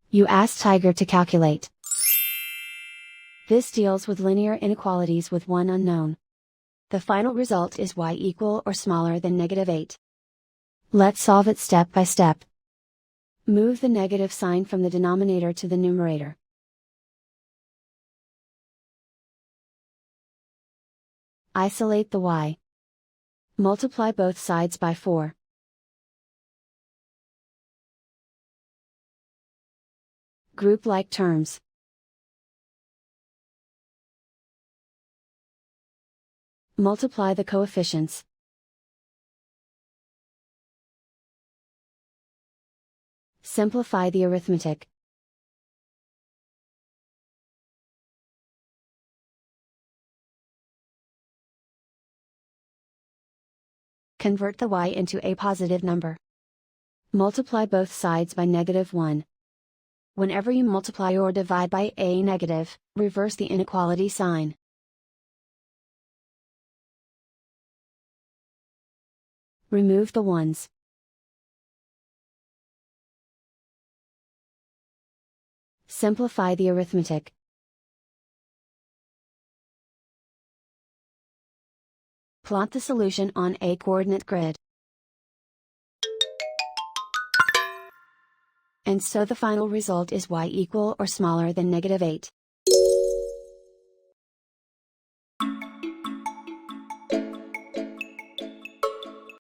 You ask Tiger to calculate. This deals with linear inequalities with one unknown. The final result is y equal or smaller than -8. Let's solve it step by step. Move the negative sign from the denominator to the numerator. Isolate the y. Multiply both sides by 4. Group like terms. Multiply the coefficients. Simplify the arithmetic. Convert the y into a positive number. Multiply both sides by -1. Whenever you multiply or divide by a negative, reverse the inequality sign. Remove the ones. Simplify the arithmetic. Plot the solution on a coordinate grid. And so the final result is y equal or smaller than -8.